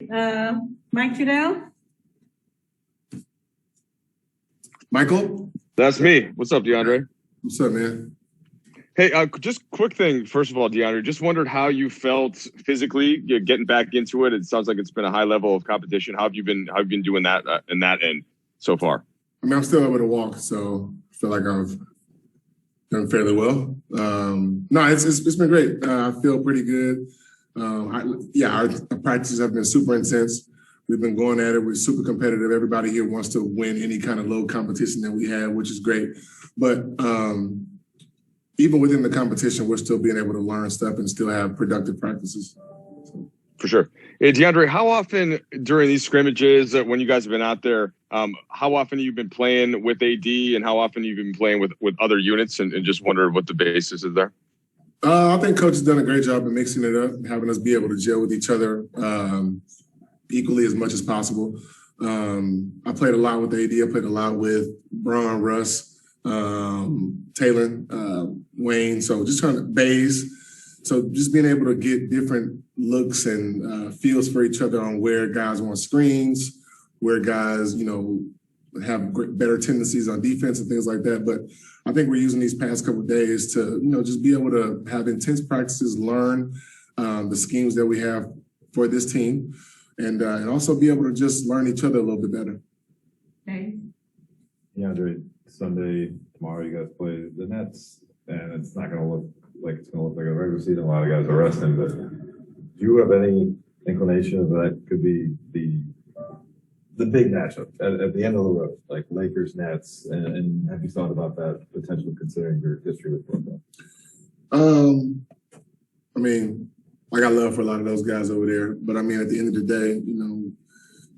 Mike Trudell. Michael? That's me. What's up, DeAndre? What's up, man? Hey, just quick thing. First of all, DeAndre, just wondered how you felt physically getting back into it. It sounds like it's been a high level of competition. How have you been doing that in that end so far? I mean, I'm still able to walk, so I feel like I've done fairly well. No, it's been great. I feel pretty good. Our practices have been super intense. We've been going at it. We're super competitive. Everybody here wants to win any kind of low competition that we have, which is great. But even within the competition, we're still being able to learn stuff and still have productive practices. For sure. Hey, DeAndre, how often during these scrimmages, when you guys have been out there, how often have you been playing with AD and how often have you been playing with other units, and just wondered what the basis is there? I think Coach has done a great job of mixing it up, having us be able to gel with each other equally as much as possible. I played a lot with AD. I played a lot with Braun, Russ, Taylor, Wayne. So just trying to Bays. So just being able to get different looks and feels for each other on where guys want screens, where guys, have better tendencies on defense and things like that. But I think we're using these past couple of days to, just be able to have intense practices, learn the schemes that we have for this team, and also be able to just learn each other a little bit better. Okay. DeAndre, Sunday, tomorrow you guys play the Nets, and it's not going to look like it's going to look like a regular season. A lot of guys are resting, but do you have any inclination of that could be the big matchup at the end of the road, like Lakers, Nets, and have you thought about that potentially considering your history with Brooklyn? I mean, I got love for a lot of those guys over there, but I mean, at the end of the day,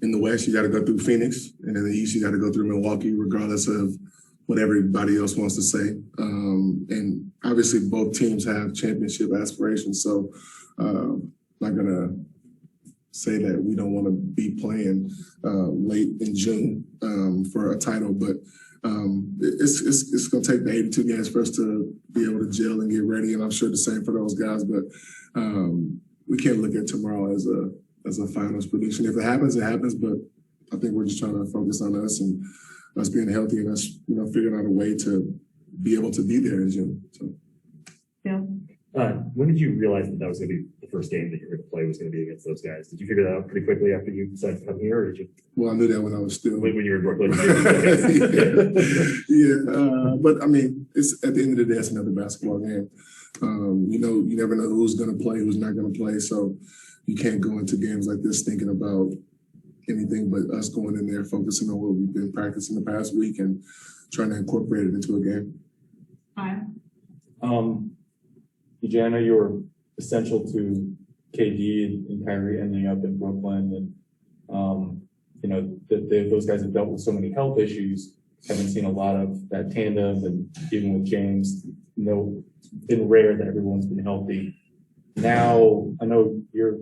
in the West, you got to go through Phoenix, and in the East, you got to go through Milwaukee, regardless of what everybody else wants to say. And obviously, both teams have championship aspirations, so I'm not going to say that we don't want to be playing late in June for a title, but it's going to take the 82 games for us to be able to gel and get ready, and I'm sure the same for those guys. But we can't look at tomorrow as a finals prediction. If it happens, it happens. But I think we're just trying to focus on us and us being healthy and us, figuring out a way to be able to be there in June. So. Yeah. When did you realize that was going to be the first game that you were going to play was going to be against those guys? Did you figure that out pretty quickly after you decided to come here, or did you? Well, I knew that when I was still when you were in Brooklyn. But I mean, it's at the end of the day, it's another basketball game. You never know who's going to play, who's not going to play. So you can't go into games like this thinking about anything but us going in there, focusing on what we've been practicing the past week and trying to incorporate it into a game. Hi. DJ, I know you were essential to KD and Kyrie ending up in Brooklyn, and those guys have dealt with so many health issues. Haven't seen a lot of that tandem, and even with James, it's been rare that everyone's been healthy. Now, I know you're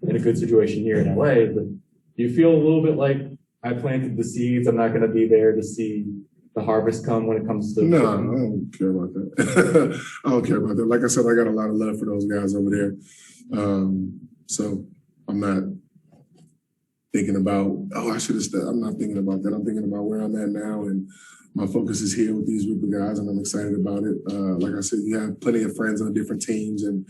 in a good situation here in LA, but do you feel a little bit like I planted the seeds? I'm not going to be there to see the harvest come when it comes to. No, I don't care about that. I don't care about that. Like I said, I got a lot of love for those guys over there. So I'm not thinking about, I should have stayed. I'm not thinking about that. I'm thinking about where I'm at now, and my focus is here with these group of guys, and I'm excited about it. Like I said, you have plenty of friends on different teams, and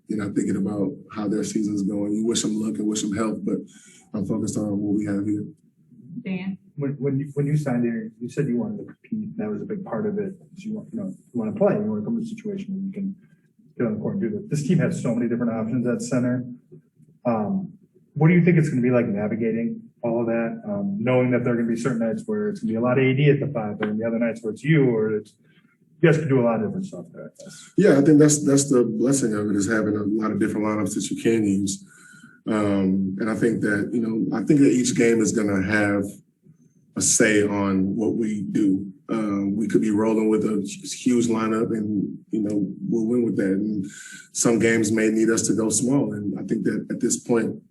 you're not thinking about how their season's going. You wish them luck and wish them health, but I'm focused on what we have here. Dan. When you signed here, you said you wanted to compete. That was a big part of it. You want to play. You want to come to a situation where you can get on the court and do that. This team has so many different options at center. What do you think it's going to be like navigating all of that, knowing that there are going to be certain nights where it's going to be a lot of AD at the 5, and the other nights where it's you, or you guys can do a lot of different stuff there. Yeah, I think that's the blessing of it, is having a lot of different lineups that you can use. And I think that, each game is going to have a say on what we do. We could be rolling with a huge lineup, and, we'll win with that. And some games may need us to go small. And I think that at this point,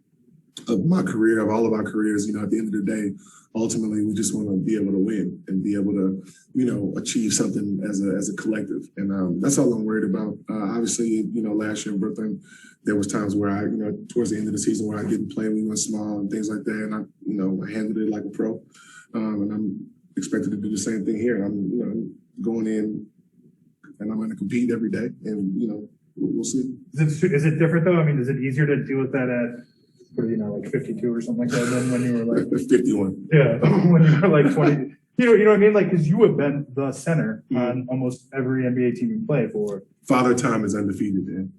of my career, of all of our careers, you know, at the end of the day, ultimately we just want to be able to win and be able to, you know, achieve something as a collective. And that's all I'm worried about. Obviously, you know, last year in Brooklyn, there was times where I, you know, towards the end of the season where I didn't play, we went small and things like that. And I, you know, I handled it like a pro. And I'm expected to do the same thing here. I'm, you know, going in and I'm going to compete every day and, you know, we'll see. Is it different though? I mean, is it easier to deal with that at, what are you now, like 52 or something like that than when you were like 51? Yeah, when you were like 20. You know what I mean? Like, because you have been the center on almost every NBA team you play for. Father Time is undefeated, man.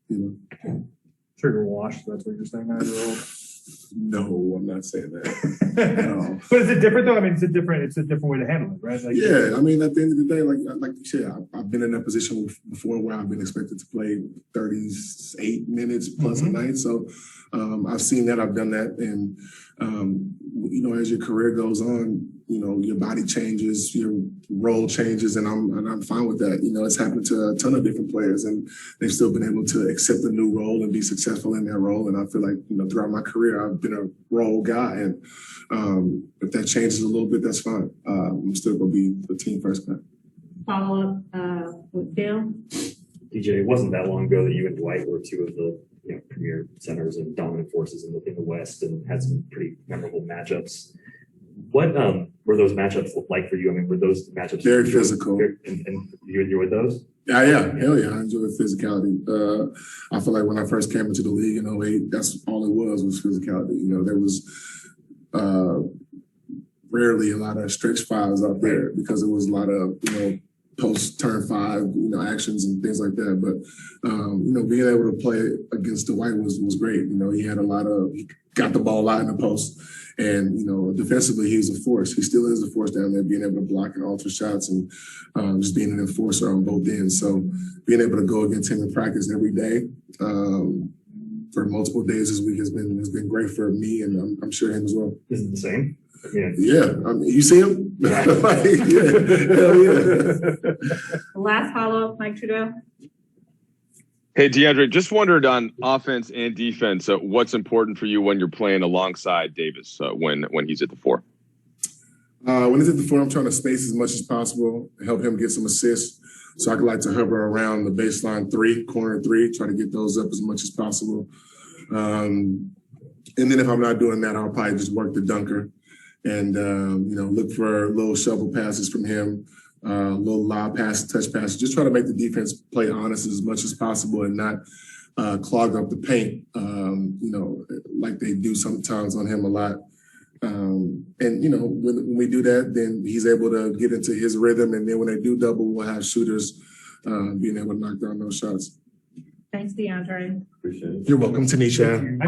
You know. Sure, you're washed. That's what you're saying. Now you're old. No, I'm not saying that. No. But is it different though? I mean, it's a different way to handle it, right? Like, yeah, I mean, at the end of the day, like you said, I've been in that position before where I've been expected to play 38 minutes plus a night. So I've seen that, I've done that, and you know, as your career goes on, you know, your body changes, your role changes, and I'm fine with that. You know, it's happened to a ton of different players, and they've still been able to accept a new role and be successful in their role. And I feel like, you know, throughout my career, I've been a role guy, and if that changes a little bit, that's fine. I'm still gonna be the team first guy. Follow up with Bill. DJ, it wasn't that long ago that you and Dwight were two of the premier centers and dominant forces in the West, and had some pretty memorable matchups. What were those matchups like for you? I mean, were those matchups very physical? And you're with those? Yeah, hell yeah, I enjoy physicality. I feel like when I first came into the league in 2008, that's all it was physicality. You know, there was rarely a lot of stretch fives out there because it was a lot of, you know, post turn 5, you know, actions and things like that. But you know, being able to play against Dwight was great. You know, he got the ball a lot in the post, and you know, defensively he was a force. He still is a force down there, being able to block and alter shots, and just being an enforcer on both ends. So being able to go against him in practice every day for multiple days this week has been great for me, and I'm sure him as well. Is it the same? Yeah, I mean, you see him? Like, yeah, hell yeah. Last follow up, Mike Trudeau. Hey, DeAndre, just wondered on offense and defense, what's important for you when you're playing alongside Davis when he's at the 4? When he's at the 4, I'm trying to space as much as possible, help him get some assists. So I like to hover around the baseline 3, corner 3, try to get those up as much as possible. And then if I'm not doing that, I'll probably just work the dunker and, you know, look for little shovel passes from him. Little lob pass, touch passes, just try to make the defense play honest as much as possible and not clog up the paint, you know, like they do sometimes on him a lot. And, you know, when we do that, then he's able to get into his rhythm. And then when they do double, we'll have shooters being able to knock down those shots. Thanks, DeAndre. Appreciate it. You're welcome, Tanisha.